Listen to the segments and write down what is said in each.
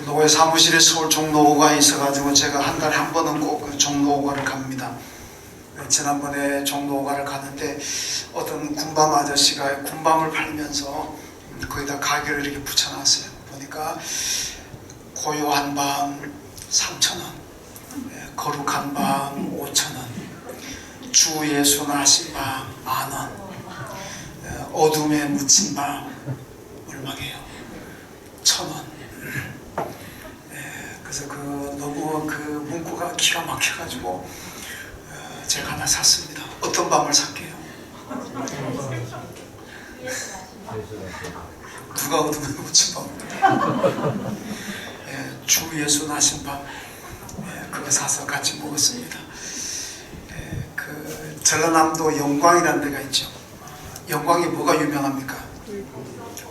노회 사무실에 서울 종로호가 있어가지고 제가 한 달에 한 번은 꼭 그 종로호가를 갑니다. 지난번에 종로호가를 가는데 어떤 군밤 아저씨가 군밤을 팔면서 거기다 가게를 이렇게 붙여놨어요. 보니까 고요한 밤 3,000원, 거룩한 밤 5,000원, 주 예수 나신 밤 10,000원, 어둠에 묻힌 밤 얼마게요? 1,000원. 그래서 너무 그 문구가 기가 막혀가지고 제가 하나 샀습니다. 어떤 밤을 살게요? 누가 어둠에 묻힌 밤? 주 예수 나신 밤, 그거 사서 같이 먹었습니다. 그 전라남도 영광이라는 데가 있죠. 영광이 뭐가 유명합니까?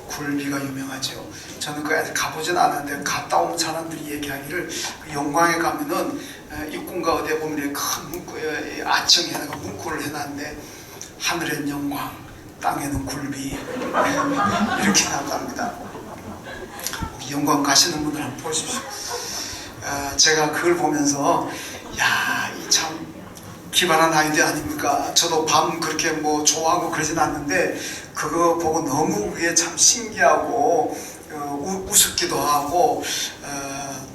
굴비가 유명하죠. 저는 거기 아직 가보진 않았는데 갔다 온 사람들이 얘기하기를 그 영광에 가면은 입구인가 어디에 보면 큰 문구에 아청에다가 문구를 해놨는데 하늘엔 영광, 땅에는 굴비 이렇게 나온답니다. 영광 가시는 분들 한번 보십시오. 제가 그걸 보면서 야, 이 참 기발한 아이디어 아닙니까? 저도 밤 그렇게 뭐 좋아하고 그러진 않는데 그거 보고 너무 그게 참 신기하고 우습기도 하고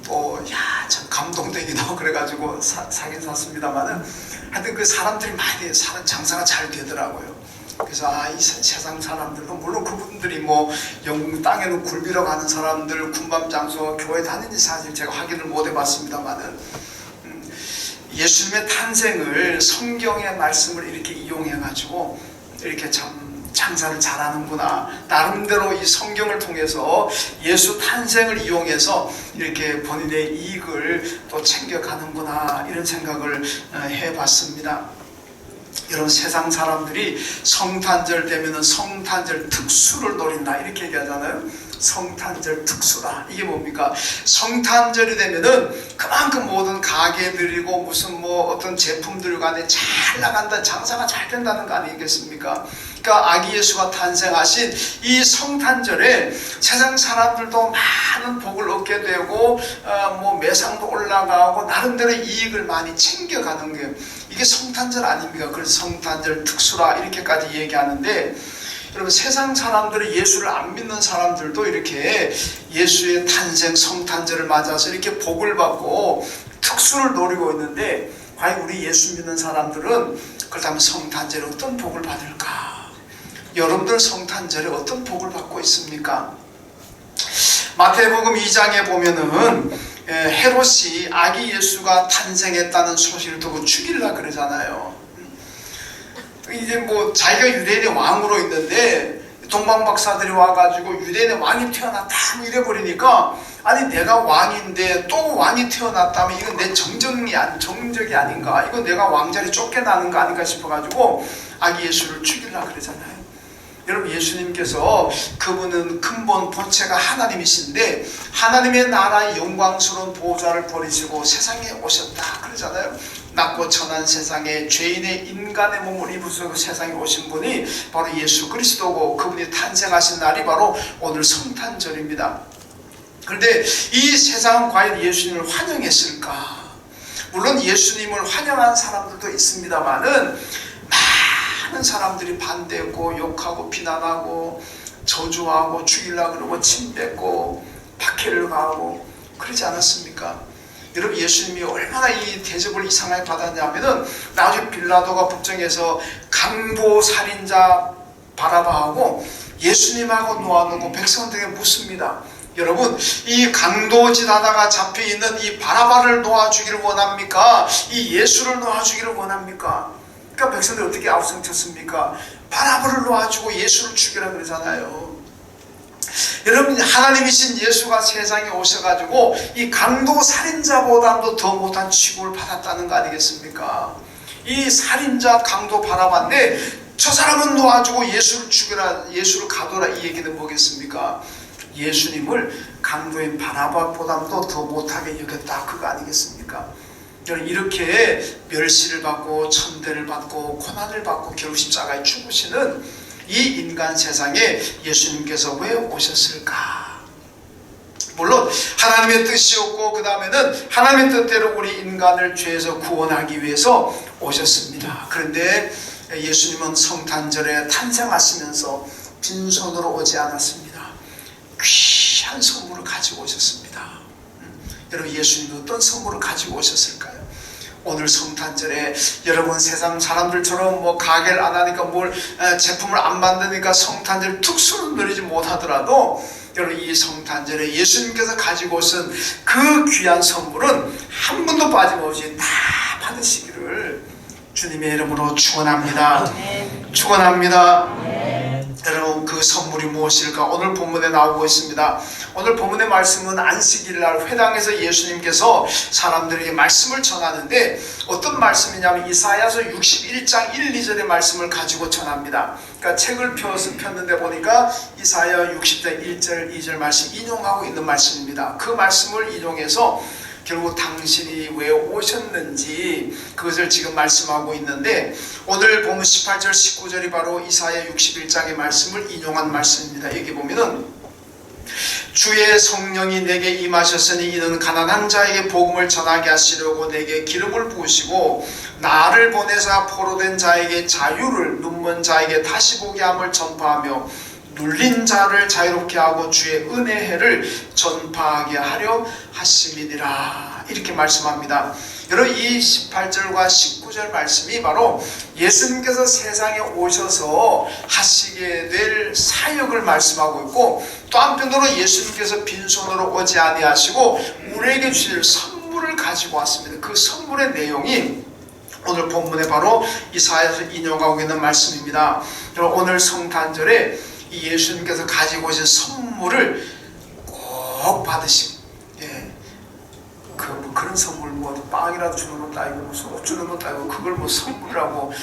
또 야, 참 감동되기도 하고 그래가지고 사긴 샀습니다만은 하여튼 그 사람들이 많이 장사가 잘 되더라고요. 그래서 이 세상 사람들도 물론 그분들이 뭐 영국 땅에는 굴비라고 하는 사람들 군밤 장소 교회 다니는지 사실 제가 확인을 못 해봤습니다만은 예수님의 탄생을 성경의 말씀을 이렇게 이용해가지고 이렇게 참 장사를 잘하는구나. 나름대로 이 성경을 통해서 예수 탄생을 이용해서 이렇게 본인의 이익을 또 챙겨가는구나. 이런 생각을 해봤습니다. 이런 세상 사람들이 성탄절 되면은 성탄절 특수를 노린다. 이렇게 얘기하잖아요. 성탄절 특수다. 이게 뭡니까? 성탄절이 되면은 그만큼 모든 가게들이고 무슨 뭐 어떤 제품들 간에 잘 나간다, 장사가 잘 된다는 거 아니겠습니까? 그러니까 아기 예수가 탄생하신 이 성탄절에 세상 사람들도 많은 복을 얻게 되고 뭐 매상도 올라가고 나름대로 이익을 많이 챙겨가는 게 이게 성탄절 아닙니까? 그래서 성탄절 특수라 이렇게까지 얘기하는데 여러분 세상 사람들이 예수를 안 믿는 사람들도 이렇게 예수의 탄생 성탄절을 맞아서 이렇게 복을 받고 특수를 노리고 있는데 과연 우리 예수 믿는 사람들은 그렇다면 성탄절에 어떤 복을 받을까? 여러분들 성탄절에 어떤 복을 받고 있습니까? 마태복음 2장에 보면은 헤롯이 아기 예수가 탄생했다는 소식을 듣고 죽이려고 그러잖아요. 이제 뭐 자기가 유대인의 왕으로 있는데 동방박사들이 와가지고 유대인의 왕이 태어났다 이래버리니까 아니 내가 왕인데 또 왕이 태어났다면 이건 내 정적이 아닌가, 이건 내가 왕자리 쫓겨나는 거 아닌가 싶어가지고 아기 예수를 죽이려고 그러잖아요. 여러분 예수님께서 그분은 근본 본체가 하나님이신데 하나님의 나라의 영광스러운 보좌를 버리시고 세상에 오셨다 그러잖아요. 낮고 천한 세상에 죄인의 인간의 몸을 입으시고 세상에 오신 분이 바로 예수 그리스도고 그분이 탄생하신 날이 바로 오늘 성탄절입니다. 그런데 이 세상은 과연 예수님을 환영했을까? 물론 예수님을 환영한 사람들도 있습니다만은 많은 사람들이 반대했고 욕하고 비난하고 저주하고 죽이려고 그러고 침뱉고 박해를 가하고 그러지 않았습니까? 여러분 예수님이 얼마나 이 대접을 이상하게 받았냐면은 나중에 빌라도가 법정에서 강도 살인자 바라바하고 예수님하고 놓아놓고 백성들에게 묻습니다. 여러분 이 강도짓 하다가 잡혀있는 이 바라바를 놓아주기를 원합니까? 이 예수를 놓아주기를 원합니까? 그러니까 백성들이 어떻게 아우성쳤습니까? 바라바를 놓아주고 예수를 죽이라 그러잖아요. 여러분 하나님이신 예수가 세상에 오셔가지고 이 강도 살인자보다도 더 못한 취급을 받았다는 거 아니겠습니까? 이 살인자 강도 바라바인데 저 사람은 놓아주고 예수를 죽여라, 예수를 가둬라, 이 얘기는 뭐겠습니까? 예수님을 강도인 바라바보다도 더 못하게 여겼다, 그거 아니겠습니까? 이렇게 멸시를 받고 천대를 받고 고난을 받고 결국 십자가에 죽으시는 이 인간 세상에 예수님께서 왜 오셨을까? 물론 하나님의 뜻이었고 그 다음에는 하나님의 뜻대로 우리 인간을 죄에서 구원하기 위해서 오셨습니다. 그런데 예수님은 성탄절에 탄생하시면서 빈손으로 오지 않았습니다. 귀한 선물을 가지고 오셨습니다. 여러분, 예수님은 어떤 선물을 가지고 오셨을까요? 오늘 성탄절에 여러분, 세상 사람들처럼 뭐 가게를 안 하니까 제품을 안 만드니까 성탄절 특수를 누리지 못하더라도 여러분, 이 성탄절에 예수님께서 가지고 오신 그 귀한 선물은 한 분도 빠짐없이 다 받으시기를 주님의 이름으로 축원합니다. 축원합니다. 여러분, 그 선물이 무엇일까? 오늘 본문에 나오고 있습니다. 오늘 본문의 말씀은 안식일날 회당에서 예수님께서 사람들에게 말씀을 전하는데 어떤 말씀이냐면 이사야서 61장 1, 2절의 말씀을 가지고 전합니다. 그러니까 책을 폈는데 보니까 이사야 60장 1절 2절 말씀 인용하고 있는 말씀입니다. 그 말씀을 인용해서 결국 당신이 왜 오셨는지 그것을 지금 말씀하고 있는데, 오늘 보면 18절 19절이 바로 이사야 61장의 말씀을 인용한 말씀입니다. 여기 보면은 주의 성령이 내게 임하셨으니 이는 가난한 자에게 복음을 전하게 하시려고 내게 기름을 부으시고 나를 보내사 포로된 자에게 자유를, 눈먼 자에게 다시 보게 함을 전파하며 눌린 자를 자유롭게 하고 주의 은혜의 해를 전파하게 하려 하심이니라. 이렇게 말씀합니다. 여러분, 이 18절과 19절 말씀이 바로 예수님께서 세상에 오셔서 하시게 될 사역을 말씀하고 있고, 또 한편으로 예수님께서 빈손으로 오지 아니하시고 우리에게 주실 선물을 가지고 왔습니다. 그 선물의 내용이 오늘 본문에 바로 이사야에서 인용하고 있는 말씀입니다. 여러분, 오늘 성탄절에 이 예수님께서 가지고 오신 선물을 꼭 받으시고, 그런 선물 빵이라도 주는 것도 아니고 무슨 옷 주는 것도 아니고 그걸 선물이라고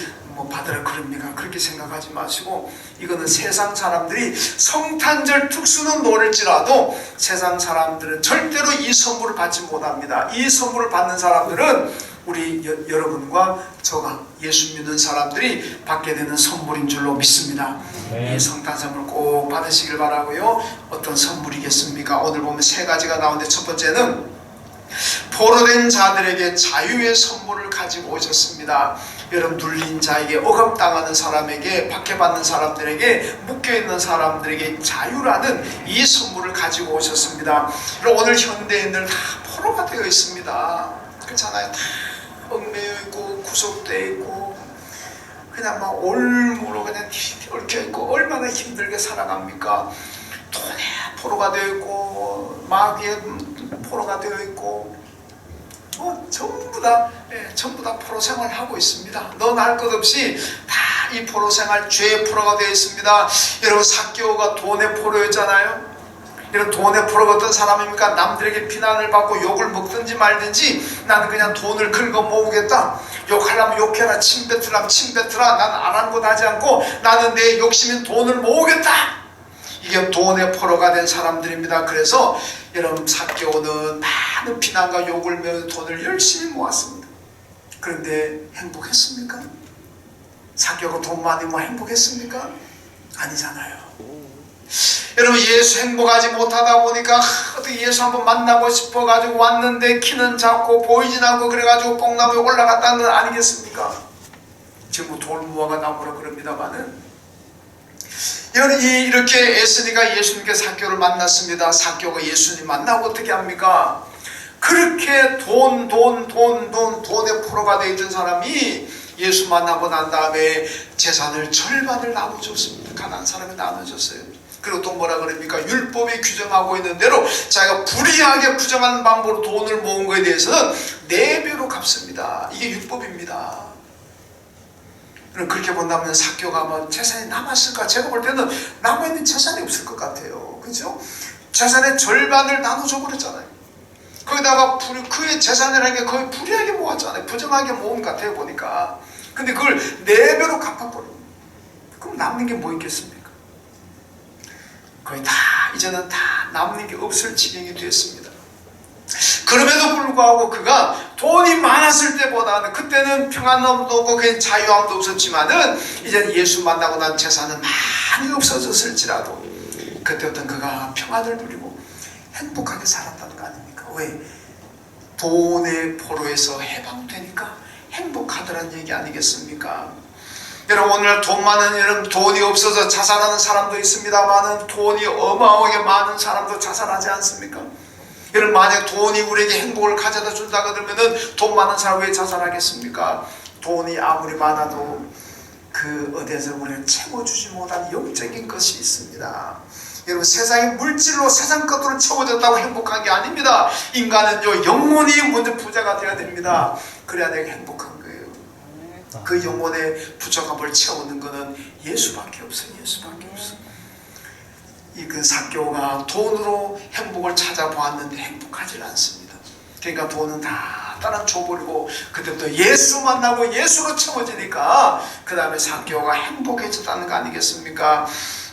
받으라 그럽니까? 그렇게 생각하지 마시고, 이거는 세상 사람들이 성탄절 특수는 노릴지라도 세상 사람들은 절대로 이 선물을 받지 못합니다. 이 선물을 받는 사람들은 우리 여러분과 저가 예수 믿는 사람들이 받게 되는 선물인 줄로 믿습니다. 이 성탄 선물 꼭 받으시길 바라고요. 어떤 선물이겠습니까? 오늘 보면 세 가지가 나오는데, 첫 번째는 포로된 자들에게 자유의 선물을 가지고 오셨습니다. 여러분, 눌린 자에게, 억압당하는 사람에게, 박해받는 사람들에게, 묶여있는 사람들에게 자유라는 이 선물을 가지고 오셨습니다. 여러분, 오늘 현대인들 다 포로가 되어 있습니다. 그렇잖아요. 다 얽매여 있고 구속되어 있고 그냥 막 올무로 그냥 얽혀 있고 얼마나 힘들게 살아갑니까? 돈에 포로가 되어 있고 마귀에 포로가 되어 있고 전부 다 포로 생활을 하고 있습니다. 너 날 것 없이 다 이 포로 생활, 죄의 포로가 되어 있습니다. 여러분, 삭개오가 돈의 포로였잖아요. 이런 돈의 포로가 어떤 사람입니까? 남들에게 비난을 받고 욕을 먹든지 말든지 나는 그냥 돈을 긁어 모으겠다. 욕하려면 욕해라, 침 뱉으라면 침 뱉으라. 나는 아랑곳 하지 않고 나는 내 욕심인 돈을 모으겠다. 이게 돈의 포로가 된 사람들입니다. 그래서 여러분, 삭개오는 많은 비난과 욕을 메운 돈을 열심히 모았습니다. 그런데 행복했습니까? 삭개오가 돈 많이 모아 행복했습니까? 아니잖아요. 여러분, 예수 행복하지 못하다 보니까 어떻게 예수 한번 만나고 싶어가지고 왔는데 키는 작고 보이진 않고 그래가지고 뽕나무에 올라갔다는 건 아니겠습니까? 지금 돌무화가 나무라 그럽니다마는, 여러분, 이렇게 애쓰니까 예수님께서 삭개오를 만났습니다. 삭개오가 예수님 만나고 어떻게 합니까? 그렇게 돈의 포로가 되어 있던 사람이 예수 만나고 난 다음에 재산을 절반을 나눠줬습니다. 가난한 사람이 나눠줬어요. 그리고 또 뭐라 그럽니까? 율법이 규정하고 있는 대로 자기가 불의하게 부정한 방법으로 돈을 모은 것에 대해서는 4배로 갚습니다. 이게 율법입니다. 그렇게 본다면 삭개오가 뭐 재산이 남았을까? 제가 볼 때는 남아있는 재산이 없을 것 같아요. 그죠? 재산의 절반을 나눠줘 버렸잖아요. 거기다가 그의 재산이라는 게 거의 불의하게 모았잖아요. 부정하게 모은 것 같아요, 보니까. 근데 그걸 4배로 갚아버려요. 그럼 남는 게 뭐 있겠습니까? 거의 다, 이제는 다 남는 게 없을 지경이 됐습니다. 그럼에도 불구하고 그가 돈이 많았을 때보다는, 그때는 평안함도 없고 자유함도 없었지만은 이제는 예수 만나고 난 재산은 많이 없어졌을지라도 그때부터 그가 평안을 누리고 행복하게 살았다는 거 아닙니까? 왜? 돈의 포로에서 해방되니까 행복하더란 얘기 아니겠습니까? 여러분, 오늘 돈 많은, 여러분 돈이 없어서 자살하는 사람도 있습니다만 돈이 어마어마하게 많은 사람도 자살하지 않습니까? 여러분, 만약 돈이 우리에게 행복을 가져다 준다 그러면은 돈 많은 사람 왜 자살하겠습니까? 돈이 아무리 많아도 그 어디에서 우리가 채워주지 못한 영적인 것이 있습니다. 여러분, 세상의 물질로 세상 것으로 채워졌다고 행복한 게 아닙니다. 인간은요, 영혼이 먼저 부자가 되어야 됩니다. 그래야 내가 행복한 거예요. 그 영혼의 부족함을 채우는 것은 예수밖에 없어요. 예수밖에 없어요. 그 삭개오가 돈으로 행복을 찾아보았는데 행복하지 않습니다. 그러니까 돈은 다 따라 줘버리고 그때부터 예수 만나고 예수로 채워지니까 그 다음에 삭개오가 행복해졌다는 거 아니겠습니까?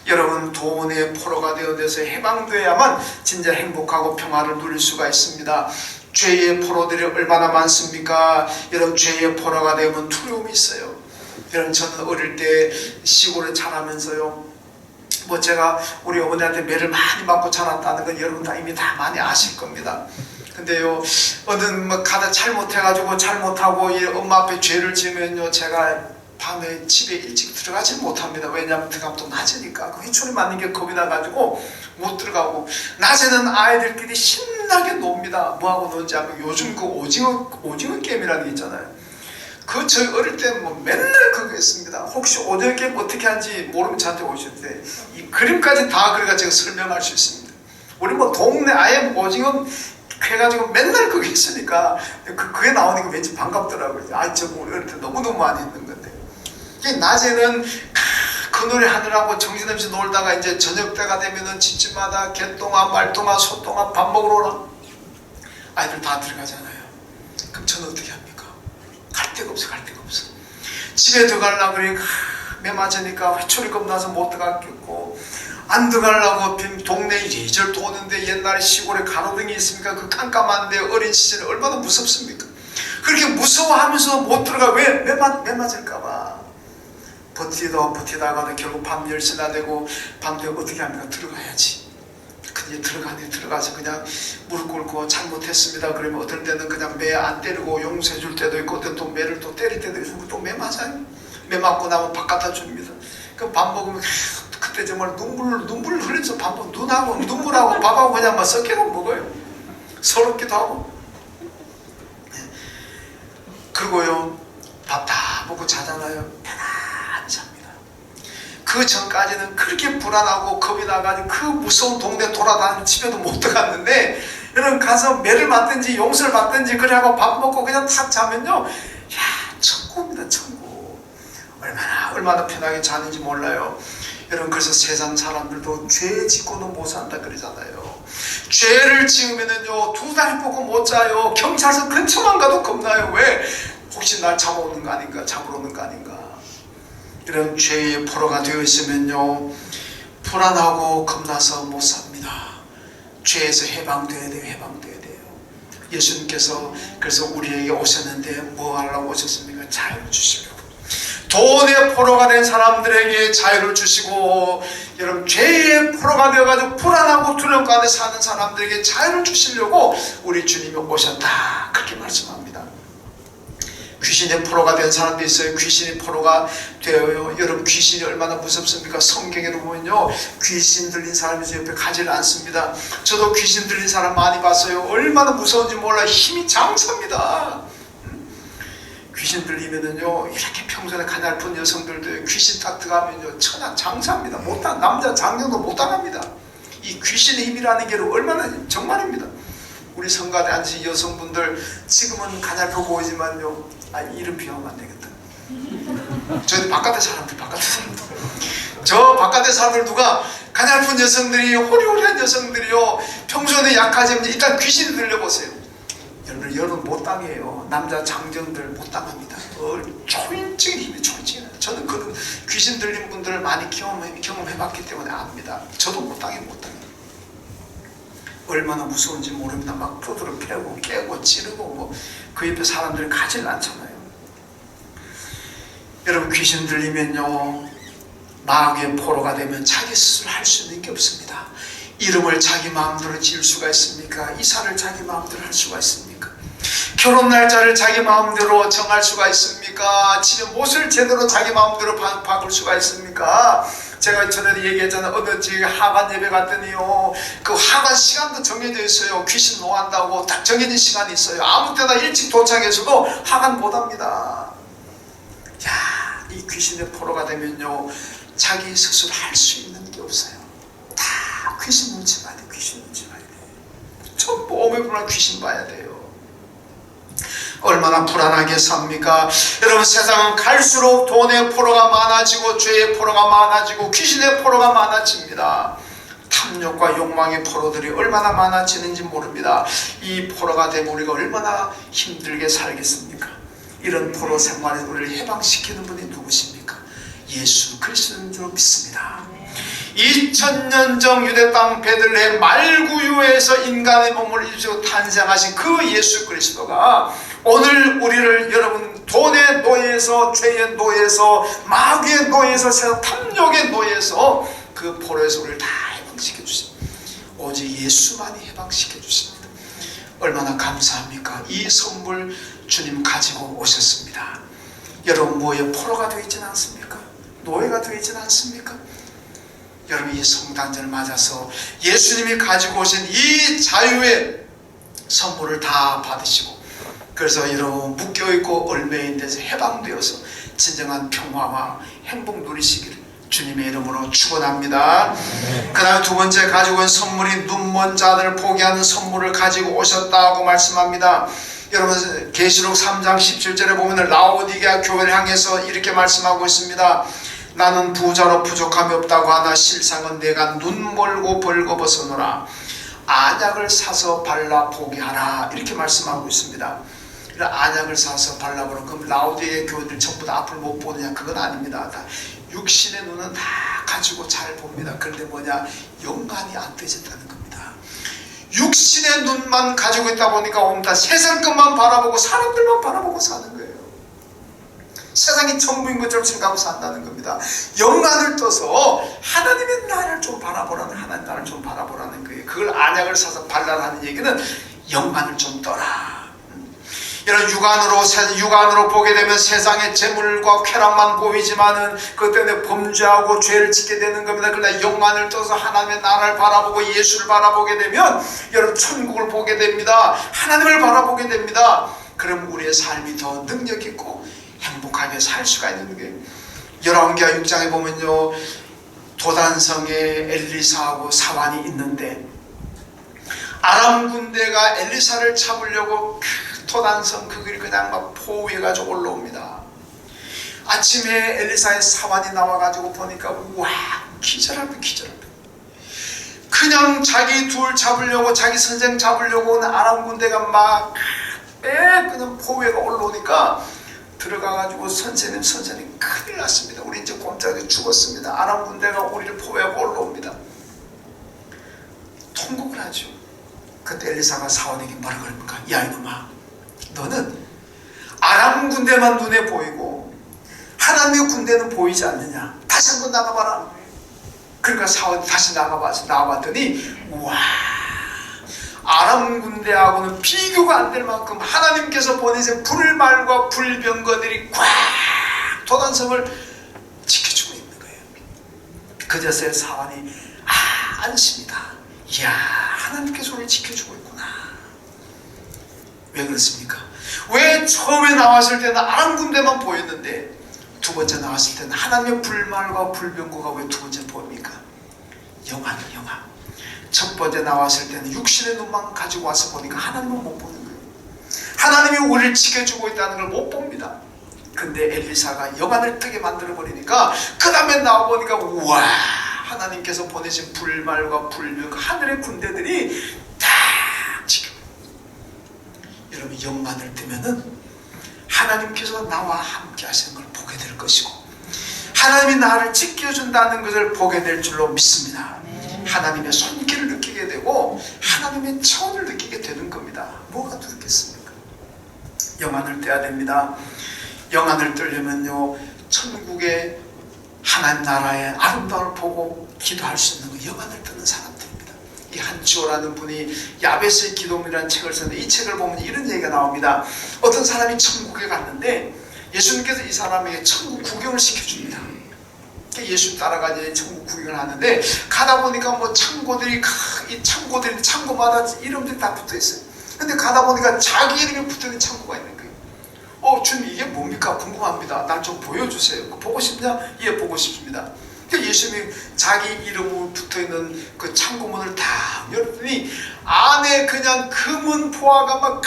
여러분, 돈의 포로가 되어서 해방되어야만 진짜 행복하고 평화를 누릴 수가 있습니다. 죄의 포로들이 얼마나 많습니까? 여러분, 죄의 포로가 되면 두려움이 있어요. 여러분, 저는 어릴 때 시골에 자라면서요, 뭐 제가 우리 어머니한테 매를 많이 맞고 자랐다는 건 여러분 다 이미 다 많이 아실 겁니다. 근데요, 어느 뭐 가다 잘못해가지고 잘못하고 엄마 앞에 죄를 지면요, 제가 밤에 집에 일찍 들어가지 못합니다. 왜냐하면 들어가면 또 낮으니까 그 회초리 맞는 게 겁이 나가지고 못 들어가고, 낮에는 아이들끼리 신나게 놉니다. 뭐하고 노는지 하면 요즘 그 오징어 게임이라는 게 있잖아요. 그 저희 어릴 때 뭐 맨날 그거 했습니다. 혹시 오징어 게임 어떻게 하는지 모르면 저한테 오셨는데 이 그림까지 다 그래가 제가 설명할 수 있습니다. 우리 뭐 동네 아예 오징어 해가지고 맨날 그거 했으니까 그게 나오니까 왠지 반갑더라고요. 아, 저거 우리 어릴 때 너무너무 많이 했는 건데. 낮에는 그 노래 하느라고 정신없이 놀다가 이제 저녁 때가 되면은 집집마다 개똥아, 말똥아, 소똥아 밥 먹으러 오라. 아이들 다 들어가잖아요. 그럼 저는 어떻게 합니까? 갈 데가 없어, 갈 데가 없어. 집에 들어가려고 그러니까 매 맞으니까 회초리 겁나서 못 들어갔겠고, 안 들어가려고 동네 이리저리 도는데 옛날에 시골에 가로등이 있으니까 그 깜깜한데 어린 시절에 얼마나 무섭습니까? 그렇게 무서워하면서 못 들어가. 왜? 매 맞을까봐. 버티다가도 결국 밤 10시나 되고 밤 되고 어떻게 합니까? 들어가야지. 근데 들어가서 그냥 무릎 꿇고 잘못했습니다. 그러면 어떨 때는 그냥 매 안 때리고 용서해 줄 때도 있고, 어떤 또 매를 또 때릴 때도 있고, 또 매 맞아요. 매 맞고 나면 밥 갖다 줍니다. 그럼 밥 먹으면 그때 정말 눈물을 흘려서 밥 먹고 눈물하고 밥하고 그냥 막 섞여서 먹어요. 서럽기도 하고. 그리고요, 밥 다 먹고 자잖아요. 편안히 잡니다. 그 전까지는 그렇게 불안하고 겁이 나가지고 그 무서운 동네 돌아다니는 집에도 못 들어갔는데, 여러분 가서 매를 맞든지 용서를 받든지 그래하고 밥 먹고 그냥 탁 자면요, 야, 천국입니다. 천국. 얼마나 편하게 자는지 몰라요. 여러분, 그래서 세상 사람들도 죄 짓고는 못 산다 그러잖아요. 죄를 지으면은요, 2달 보고 못 자요. 경찰서 근처만 가도 겁나요. 왜? 혹시 날 잡으러 오는 거 아닌가. 이런 죄의 포로가 되어 있으면요, 불안하고 겁나서 못 삽니다. 죄에서 해방돼야 돼요. 예수님께서 그래서 우리에게 오셨는데 뭐 하려고 오셨습니까? 자유를 주시려고. 돈의 포로가 된 사람들에게 자유를 주시고, 여러분 죄의 포로가 되어가지고 불안하고 두려움 가운데 사는 사람들에게 자유를 주시려고 우리 주님이 오셨다, 그렇게 말씀합니다. 귀신의 포로가 된 사람도 있어요. 귀신의 포로가 되어요. 여러분, 귀신이 얼마나 무섭습니까? 성경에도 보면요, 귀신 들린 사람이 옆에 가지를 않습니다. 저도 귀신 들린 사람 많이 봤어요. 얼마나 무서운지 몰라. 힘이 장사입니다. 귀신 들리면은요, 이렇게 평소에 가냘픈 여성들도 귀신 딱 들어가면요, 천하 장사입니다. 남자 장녀도 못 당합니다. 이 귀신의 힘이라는 게 얼마나 정말입니다. 우리 성가대 앉으신 여성분들, 지금은 가냘펴 보이지만요, 이름 비하면 안 되겠다. 저희 바깥에 사람들. 저 바깥에 사람들 누가 가냘픈 여성들이, 호리호리한 여성들이요, 평소에는 약하지만 일단 귀신을 들려보세요. 여러분 못 당해요. 남자 장정들 못 당합니다. 초인적인 힘이 초인적이에요. 저는 그 귀신 들린 분들을 많이 경험해봤기 때문에 압니다. 저도 못 당해요. 얼마나 무서운지 모릅니다. 막 포도를 패고 깨고 찌르고 뭐 그 옆에 사람들이 가지를 않잖아요. 여러분, 귀신 들리면요, 마귀의 포로가 되면 자기 스스로 할 수 있는 게 없습니다. 이름을 자기 마음대로 지을 수가 있습니까? 이사를 자기 마음대로 할 수가 있습니까? 결혼 날짜를 자기 마음대로 정할 수가 있습니까? 집에 못을 제대로 자기 마음대로 바꿀 수가 있습니까? 제가 전에 얘기했잖아요. 어느 집에 하간 예배 갔더니요, 그 하간 시간도 정해져 있어요. 귀신 노한다고 딱 정해진 시간이 있어요. 아무 때나 일찍 도착해서도 하간 못합니다. 야, 이 귀신의 포로가 되면요, 자기 스스로 할 수 있는 게 없어요. 다 귀신 눈치 봐야 돼. 귀신 눈치 봐야 돼. 전부 오매불만 귀신 봐야 돼요. 얼마나 불안하게 삽니까? 여러분, 세상은 갈수록 돈의 포로가 많아지고 죄의 포로가 많아지고 귀신의 포로가 많아집니다. 탐욕과 욕망의 포로들이 얼마나 많아지는지 모릅니다. 이 포로가 되면 우리가 얼마나 힘들게 살겠습니까? 이런 포로 생활에서 우리를 해방시키는 분이 누구십니까? 예수 그리스도인 줄 믿습니다. 2000년 전 유대 땅 베들레헴 말구유에서 인간의 몸을 입으시고 탄생하신 그 예수 그리스도가 오늘 우리를, 여러분, 돈의 노예에서, 죄의 노예에서, 마귀의 노예에서, 세상 탐욕의 노예에서, 그 포로에서 우리를 다 해방시켜 주십니다. 오직 예수만이 해방시켜 주십니다. 얼마나 감사합니까? 이 선물 주님 가지고 오셨습니다. 여러분, 뭐에 포로가 되어 있지는 않습니까? 노예가 되어 있지는 않습니까? 여러분, 이 성탄절을 맞아서 예수님이 가지고 오신 이 자유의 선물을 다 받으시고, 그래서 여러분 묶여있고 얽매인 데서 해방되어서 진정한 평화와 행복 누리시기를 주님의 이름으로 축원합니다. 그 다음 두 번째 가지고 온 선물이 눈먼 자들을 보게 하는 선물을 가지고 오셨다고 말씀합니다. 여러분, 계시록 3장 17절에 보면 라오디게아 교회를 향해서 이렇게 말씀하고 있습니다. 나는 부자로 부족함이 없다고 하나 실상은 내가 눈 멀고 벌거벗어노라. 안약을 사서 발라 보게 하라. 이렇게 말씀하고 있습니다. 안약을 사서 발라보라. 그럼 라오디게아 교회들 전부 다 앞을 못 보느냐? 그건 아닙니다. 다 육신의 눈은 다 가지고 잘 봅니다. 그런데 뭐냐? 영안이 안 뜨졌다는 겁니다. 육신의 눈만 가지고 있다 보니까 온다 세상 것만 바라보고 사람들만 바라보고 사는 거예요. 세상이 전부인 것처럼 생각하고 산다는 겁니다. 영안을 떠서 하나님의 나를 좀 바라보라는, 하나님 나를 좀 바라보라는 거예요. 그걸 안약을 사서 발라라는 얘기는 영안을 좀 떠라. 이런 육안으로 보게 되면 세상의 재물과 쾌락만 보이지만은 그것 때문에 범죄하고 죄를 짓게 되는 겁니다. 그러나 영안을 떠서 하나님의 나라를 바라보고 예수를 바라보게 되면 여러분 천국을 보게 됩니다. 하나님을 바라보게 됩니다. 그럼 우리의 삶이 더 능력 있고 행복하게 살 수가 있는 거예요. 열왕기하 6장에 보면요, 도단성에 엘리사하고 사환이 있는데 아람 군대가 엘리사를 잡으려고 도단성 그 길을 그냥 막 포위해가지고 올라옵니다. 아침에 엘리사의 사환이 나와가지고 보니까 와, 기절하면 그냥 자기 둘 잡으려고, 자기 선생 잡으려고 오는 아람 군대가 막 그냥 포위해가 올라오니까 들어가가지고 선생님 큰일 났습니다. 우리 이제 꼼짝이 죽었습니다. 아람 군대가 우리를 포위하고 올라옵니다. 통곡을 하죠. 그때 엘리사가 사원에게 뭐라 그럽니까? 야 이놈아, 너는 아람 군대만 눈에 보이고 하나님의 군대는 보이지 않느냐? 다시 한번 나가봐라. 그러니까 사원이 다시 나와봤더니 와, 아람 군대하고는 비교가 안 될 만큼 하나님께서 보내신 불말과 불병거들이 꽉 도단성을 지켜주고 있는 거예요. 그제서야 사원이 안심이다. 이야, 하나님께서 우리를 지켜주고 있구나. 왜 그렇습니까? 왜 처음에 나왔을 때는 아람 군대만 보였는데 두 번째 나왔을 때는 하나님의 불말과 불병거가 왜 두 번째 보입니까? 영안. 첫 번째 나왔을 때는 육신의 눈만 가지고 와서 보니까 하나님은 못 보는 거예요. 하나님이 우리를 지켜주고 있다는 걸 못 봅니다. 근데 엘리사가 영안을 뜨게 만들어 버리니까 그 다음에 나와보니까 우와, 하나님께서 보내신 불말과 불병, 하늘의 군대들이 다 지켜. 여러분, 영안을 뜨면은 하나님께서 나와 함께 하시는 걸 보게 될 것이고 하나님이 나를 지켜준다는 것을 보게 될 줄로 믿습니다. 하나님의 손길을 느끼게 되고 하나님의 차원을 느끼게 되는 겁니다. 뭐가 두렵겠습니까? 영안을 떼야 됩니다. 영안을 뜨려면요, 천국의 하나님 나라의 아름다움을 보고 기도할 수 있는 거 영안을 뜨는 사람들입니다. 이 한치오라는 분이 야베스의 기도문이라는 책을 썼는데 이 책을 보면 이런 얘기가 나옵니다. 어떤 사람이 천국에 갔는데 예수님께서 이 사람에게 천국 구경을 시켜줍니다. 예수 따라가니 천국 구경을 하는데 가다 보니까 뭐 창고들이 이 창고들이 창고마다 이름들이 다 붙어 있어요. 근데 가다 보니까 자기 이름이 붙어 있는 창고가 있는 거예요. 주님 이게 뭡니까? 궁금합니다. 날 좀 보여주세요. 보고 싶냐? 예, 보고 싶습니다. 예수님이 자기 이름으로 붙어 있는 그 창고문을 다 열더니 안에 그냥 금은 보화가 막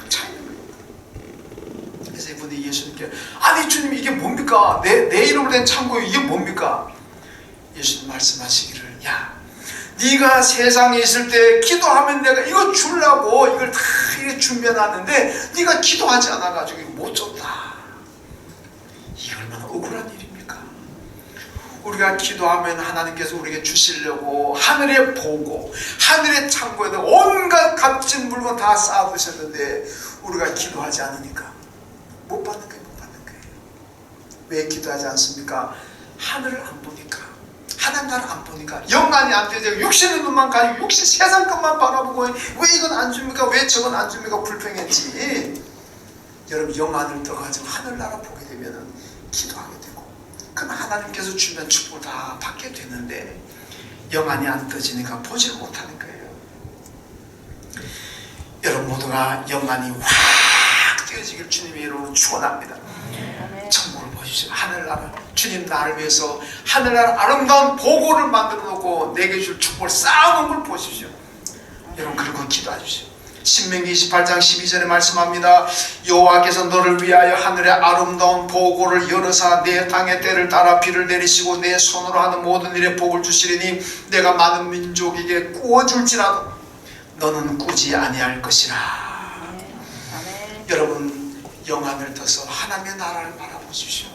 차 있는 거예요. 그래서 이분이 예수님께 아니 주님 이게 뭡니까? 내 이름으로 된 창고에 이게 뭡니까? 예수님 말씀하시기를 야 네가 세상에 있을 때 기도하면 내가 이거 주려고 이걸 다 이렇게 준비해놨는데 네가 기도하지 않아가지고 못 줬다. 이게 얼마나 억울한 일입니까? 우리가 기도하면 하나님께서 우리에게 주시려고 하늘에 보고 하늘의 창고에는 온갖 값진 물건 다 쌓아두셨는데 우리가 기도하지 않으니까 못 받는 거예요. 못 받는 거예요. 왜 기도하지 않습니까? 하늘을 안 보니까 하나님 나라를 안 보니까 영안이 안 되죠. 육신의 눈만 가지고 육신 세상 것만 바라보고 왜 이건 안 줍니까? 왜 저건 안 줍니까? 불평했지. 여러분 영안을 떠가지고 하늘나라 보게 되면 기도하게 되고 그럼 하나님께서 주면 축복을 다 받게 되는데 영안이 안 떠지니까 보지 못하는 거예요. 여러분 모두가 영안이 확 뜨여지길 주님의 이름으로 축원합니다. 천국을 보십시오. 하늘나라 주님 나를 위해서 하늘나라 아름다운 보고를 만들어 놓고 내게 줄 축복을 쌓아놓은 걸 보십시오. 여러분 그리고 기도해 주십시오. 신명기 28장 12절에 말씀합니다. 여호와께서 너를 위하여 하늘의 아름다운 보고를 열으사 내 땅의 때를 따라 비를 내리시고 내 손으로 하는 모든 일에 복을 주시리니 내가 많은 민족에게 꾸어줄지라도 너는 꾸지 아니할 것이라. 여러분 영안을 떠서 하나님의 나라를 바라보십시오.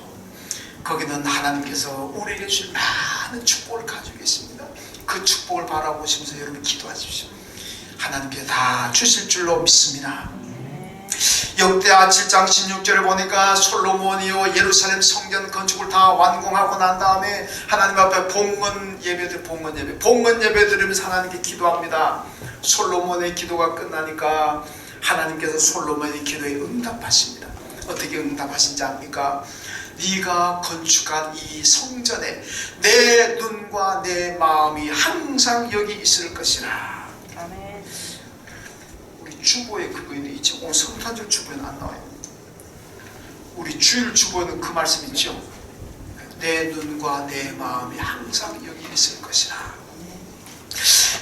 거기는 하나님께서 우리에게 줄 많은 축복을 가지고 계십니다. 그 축복을 바라보시면서 여러분 기도하십시오. 하나님께 다 주실 줄로 믿습니다. 역대하 7장 16절에 보니까 솔로몬이요 예루살렘 성전 건축을 다 완공하고 난 다음에 하나님 앞에 봉헌 예배 드리면서 하나님께 기도합니다. 솔로몬의 기도가 끝나니까 하나님께서 솔로몬의 기도에 응답하십니다. 어떻게 응답하신지 압니까? 네가 건축한 이 성전에 내 눈과 내 마음이 항상 여기 있을 것이라. 아멘. 우리 주보에 그거 있죠. 오늘 성탄절 주보에는 안 나와요. 우리 주일 주보에는 그 말씀 있죠. 내 눈과 내 마음이 항상 여기 있을 것이라.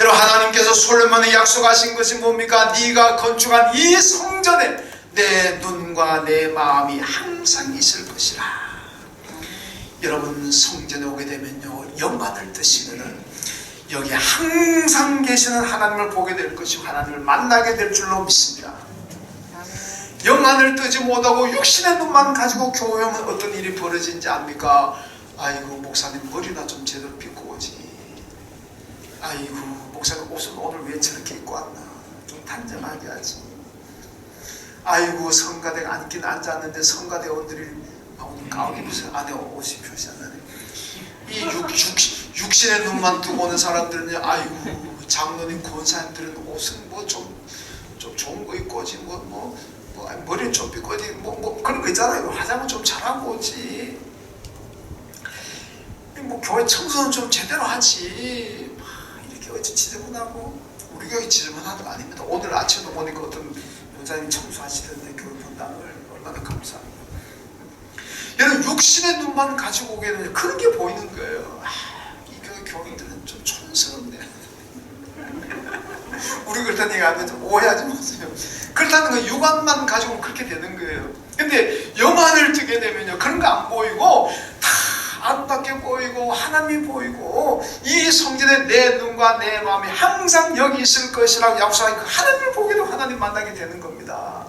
여러분 하나님께서 솔로몬에 약속하신 것이 뭡니까? 네가 건축한 이 성전에 내 눈과 내 마음이 항상 있을 것이라. 여러분 성전에 오게 되면요 영광을 드시면은 여기 항상 계시는 하나님을 보게 될 것이고 하나님을 만나게 될 줄로 믿습니다. 영안을 뜨지 못하고 육신의 눈만 가지고 교회 오면 어떤 일이 벌어진지 압니까? 아이고 목사님 머리나 좀 제대로 빗고 오지. 아이고 목사님 옷은 오늘 왜 저렇게 입고 왔나 좀 단정하게 하지. 아이고 성가대가 앉긴 앉았는데 성가대원들이 오늘 가운 입으세요. 안에 옷이 표시하네. 이 육신의 눈만 뜨고 오는 사람들은 아이고 장로님 권사님들은 옷은 뭐 좀 좋은 거 입고 오지 뭐 머리는 좀 빗고 오지 뭐 그런 거 있잖아요. 화장은 좀 잘하고 오지. 뭐 교회 청소는 좀 제대로 하지. 이렇게 어찌 지저분하고 우리 교회 지저분하는 거 아닙니다. 오늘 아침도 보니까 어떤 여자님이 청소하시던데 교회 분당을 얼마나 감사합니다. 여러분 육신의 눈만 가지고 오게 되면 그런 게 보이는 거예요. 이 교회 교인들은 좀 촌스럽네. 우리 그렇다는 얘기 하면 좀 오해하지 마세요. 그렇다는 건 육안만 가지고 그렇게 되는 거예요. 근데 영안을 뜨게 되면요 그런 거 안 보이고 다 아름답게 보이고 하나님이 보이고 이 성전에 내 눈과 내 마음이 항상 여기 있을 것이라고 약속하니까 하나님을 보게 되고 하나님 만나게 되는 겁니다.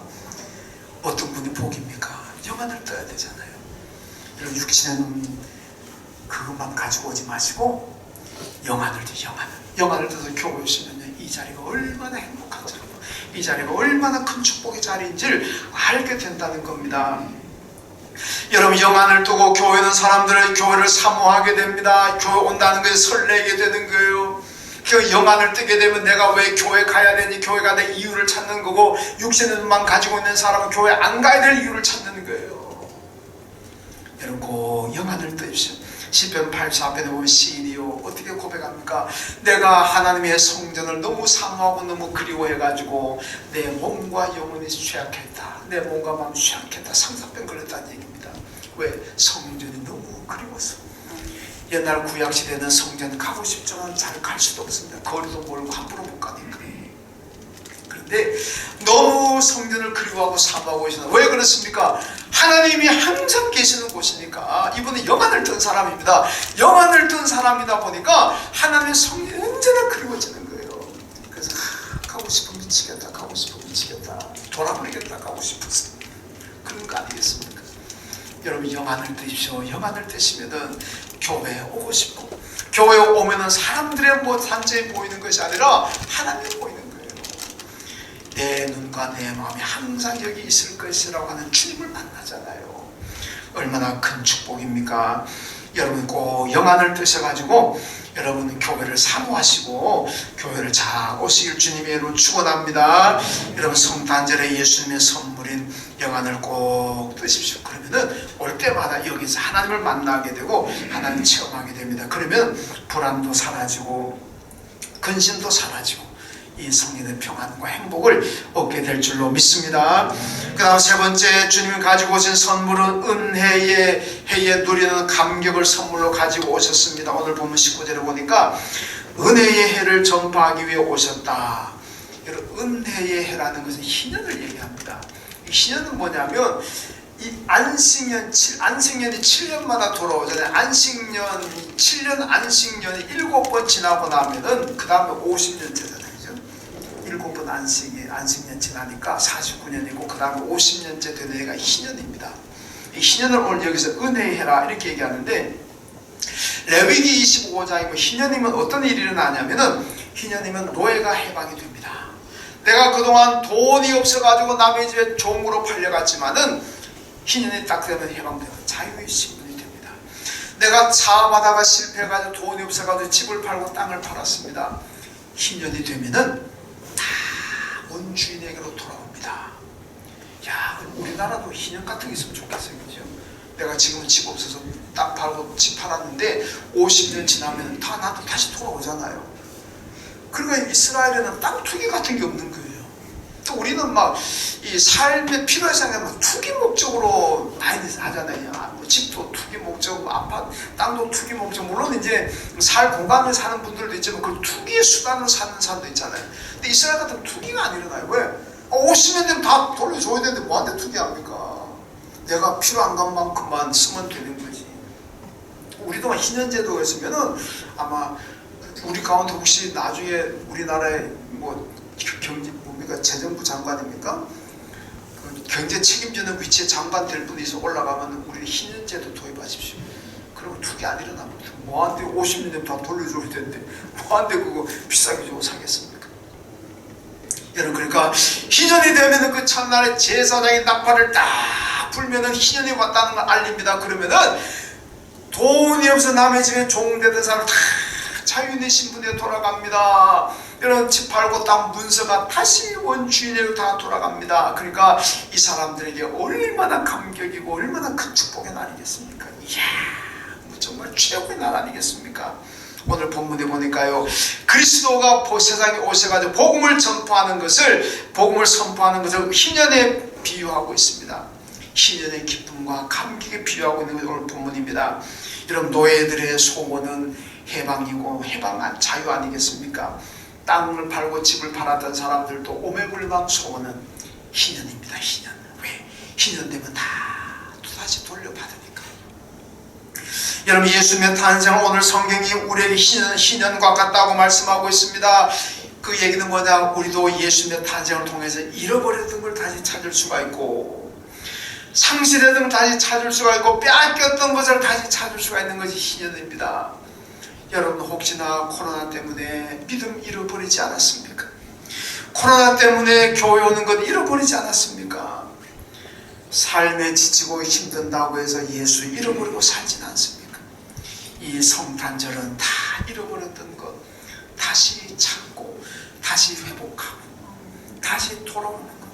어떤 분이 복입니까? 영안을 떠야 되잖아요. 이런 육신의 눈 그것만 가지고 오지 마시고 영안을 떠서 교회 오시면 이 자리가 얼마나 행복한지 이 자리가 얼마나 큰 축복의 자리인지를 알게 된다는 겁니다. 여러분 영안을 두고 교회는 사람들의 교회를 사모하게 됩니다. 교회 온다는 것에 설레게 되는 거예요. 그 영안을 뜨게 되면 내가 왜 교회 가야 되니, 교회가 내 이유를 찾는 거고, 육신의 눈만 가지고 있는 사람은 교회 안 가야 될 이유를 찾는 거예요. 여러분 그 영안을 뜨십시오. 시편 84편에 보면 시인이요 어떻게 고백합니까? 내가 하나님의 성전을 너무 사모하고 너무 그리워해가지고 내 몸과 영혼이 취약했다, 내 몸과 마음이 취약했다, 상사병 걸렸다는 얘기입니다. 왜? 성전이 너무 그리워서. 옛날 구약시대는 성전 가고 싶지만 잘 갈 수도 없습니다. 거리도 멀고 함부로 못 가니까. 그런데 너무 성전을 그리워하고 사모하고 계시다. 왜 그렇습니까? 하나님이 항상 계시는 곳이니까. 이분은 영안을 뜬 사람입니다. 영안을 뜬 사람이다 보니까 하나님의 성전이 언제나 그리워지는 거예요. 그래서 가고 싶으면 미치겠다, 가고 싶으면 미치겠다, 돌아버리겠다, 가고 싶어서. 그런 거 아니겠습니까? 여러분 영안을 뜨십시오. 영안을 뜨시면은 교회에 오고 싶고, 교회에 오면은 사람들의 뭐 단점이 보이는 것이 아니라 하나님이 보이는 거예요. 내 눈과 내 마음이 항상 여기 있을 것이라고 하는 주님을 만나잖아요. 얼마나 큰 축복입니까? 여러분 꼭 영안을 뜨셔가지고 여러분 교회를 사모하시고 교회를 잘 오시길 주님의 이름으로 축원합니다. 여러분 성탄절에 예수님의 선물인 영안을 꼭 뜨십시오. 그러면은 올 때마다 여기서 하나님을 만나게 되고 하나님을 체험하게 됩니다. 그러면 불안도 사라지고 근심도 사라지고 이 성령의 평안과 행복을 얻게 될 줄로 믿습니다. 그 다음 세 번째, 주님이 가지고 오신 선물은 은혜의 해에 누리는 감격을 선물로 가지고 오셨습니다. 오늘 보면 19절에 보니까 은혜의 해를 전파하기 위해 오셨다. 여러분 은혜의 해라는 것은 희년을 얘기합니다. 이 희년은 뭐냐면 이 안식년이 7년마다 돌아오잖아요. 안식년이 7년 안식년이 7번 지나고 나면은 그 다음에 50년째잖아요. 7번 안식년 지나니까 49년이고 그 다음에 50년째 되는 해가 희년입니다. 이 희년을 오늘 여기서 은혜의 해라 이렇게 얘기하는데, 레위기 25장이고 희년이면 어떤 일이 일어나냐면은 희년이면 노예가 해방이 됩니다. 내가 그동안 돈이 없어가지고 남의 집에 종으로 팔려갔지만은 희년이 딱 되면 해방되면 자유의 신분이 됩니다. 내가 사업하다가 실패해가지고 돈이 없어가지고 집을 팔고 땅을 팔았습니다. 희년이 되면은 다 원주인에게로 돌아옵니다. 야, 우리나라도 희년 같은 게 있으면 좋겠어요. 그죠? 내가 지금은 집 없어서 땅 팔고 집 팔았는데 50년 지나면 다 나한테 다시 돌아오잖아요. 그러니까 이스라엘에는 땅 투기 같은 게 없는 거예요. 또 우리는 막 이 삶의 필요해서 막 투기 목적으로 많이 하잖아요. 뭐 집도 투기 목적, 아파트, 땅도 투기 목적. 물론 이제 살 공간을 사는 분들도 있지만 그 투기의 수단으로 사는 사람도 있잖아요. 근데 이스라엘 같은 투기가 안 일어나요. 왜? 50년 되면 다 돌려줘야 되는데 뭐한테 투기합니까? 내가 필요한 것만큼만 쓰면 되는 거지. 우리도 희년제도였으면은 아마 우리 가운데 혹시 나중에 우리나라에 뭐 경제 뭡니까 재정부 장관입니까? 그 경제 책임지는 위치에 장관 될 분이 있어 올라가면 우리 희년제도 도입하십시오. 그러면 투기 안 일어납니다. 뭐한테 50년 되면 다 돌려줘야 되는데 뭐한테 그거 비싸게 주고 사겠습니까? 여러분 그러니까 희년이 되면은 그 첫날에 제사장이 나팔을 딱 불면은 희년이 왔다는 걸 알립니다. 그러면은 돈이 없어 남의 집에 종되던 사람 다 자유인의 신분에 돌아갑니다. 이런 집 팔고 땅 문서가 다시 원주인에게 다 돌아갑니다. 그러니까 이 사람들에게 얼마나 감격이고 얼마나 큰 축복의 날이겠습니까? 이야, 정말 최고의 날 아니겠습니까? 오늘 본문에 보니까요, 그리스도가 세상에 오셔가지고 복음을 선포하는 것을 희년에 비유하고 있습니다. 희년의 기쁨과 감격에 비유하고 있는 것이 오늘 본문입니다. 여러분 노예들의 소원은 해방이고 해방한 자유 아니겠습니까? 땅을 팔고 집을 팔았던 사람들도 오매불망 소원은 희년입니다. 희년. 왜? 희년 되면 다 또다시 돌려받으니까. 여러분 예수님의 탄생을 오늘 성경이 우리에게 희년과 같다고 말씀하고 있습니다. 그 얘기는 뭐냐? 우리도 예수님의 탄생을 통해서 잃어버렸던 걸 다시 찾을 수가 있고 상실했던 걸 다시 찾을 수가 있고 빼앗겼던 것을 다시 찾을 수가 있는 것이 희년입니다. 여러분 혹시나 코로나 때문에 믿음 잃어버리지 않았습니까? 코로나 때문에 교회 오는 것 잃어버리지 않았습니까? 삶에 지치고 힘든다고 해서 예수 잃어버리고 살진 않습니까? 이 성탄절은 다 잃어버렸던 것, 다 다시 찾고 다시 회복하고 다시 돌아오는 것.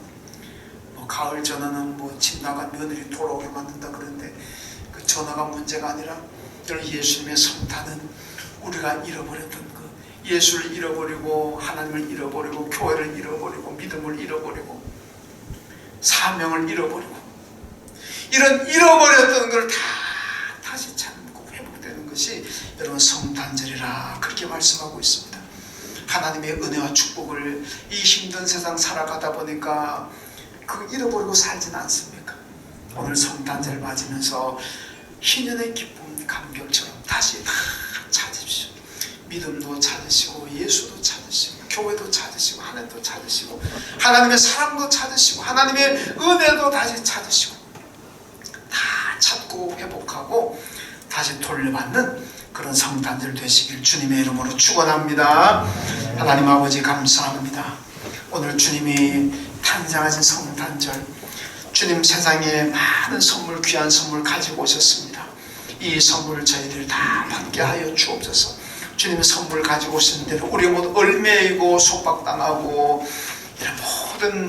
뭐 가을 전화는 뭐 집 나간 며느리 돌아오게 만든다 그러는데 그 전화가 문제가 아니라 예수님의 성탄은 우리가 잃어버렸던 그 예수를 잃어버리고 하나님을 잃어버리고 교회를 잃어버리고 믿음을 잃어버리고 사명을 잃어버리고 이런 잃어버렸던 걸 다 다시 찾고 회복되는 것이 여러분 성탄절이라 그렇게 말씀하고 있습니다. 하나님의 은혜와 축복을 이 힘든 세상 살아가다 보니까 그 잃어버리고 살진 않습니까? 오늘 성탄절 맞으면서 희년의 기쁨 감격처럼 다시 다 찾으십시오. 믿음도 찾으시고 예수도 찾으시고 교회도 찾으시고 하나님도 찾으시고 하나님의 사랑도 찾으시고 하나님의 은혜도 다시 찾으시고 다 찾고 회복하고 다시 돌려받는 그런 성탄절 되시길 주님의 이름으로 축원합니다. 하나님 아버지 감사합니다. 오늘 주님이 탄생하신 성탄절 주님 세상에 많은 선물 귀한 선물 가지고 오셨습니다. 이 선물을 저희들 다 받게 하여 주옵소서. 주님의 선물 가지고 오신 대로 우리 모두 얼매이고 속박당하고 이런 모든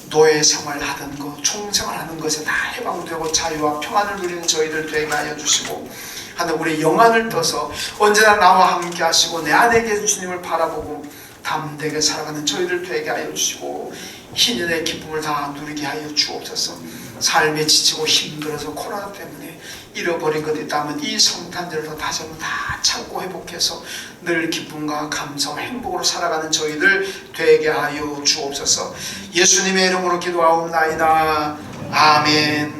노예 생활하던 것, 총생활하는 것에 다 해방되고 자유와 평안을 누리는 저희들 되게 하여 주시고 하나님 우리의 영안을 떠서 언제나 나와 함께 하시고 내 안에 계신 주님을 바라보고 담대하게 살아가는 저희들 되게 하여 주시고 희년의 기쁨을 다 누리게 하여 주옵소서. 삶에 지치고 힘들어서 코로나 때문에 잃어버린 것이 있다면 이 성탄절도 다시 한번 다 찾고 회복해서 늘 기쁨과 감사와 행복으로 살아가는 저희들 되게 하여 주옵소서. 예수님의 이름으로 기도하옵나이다. 아멘.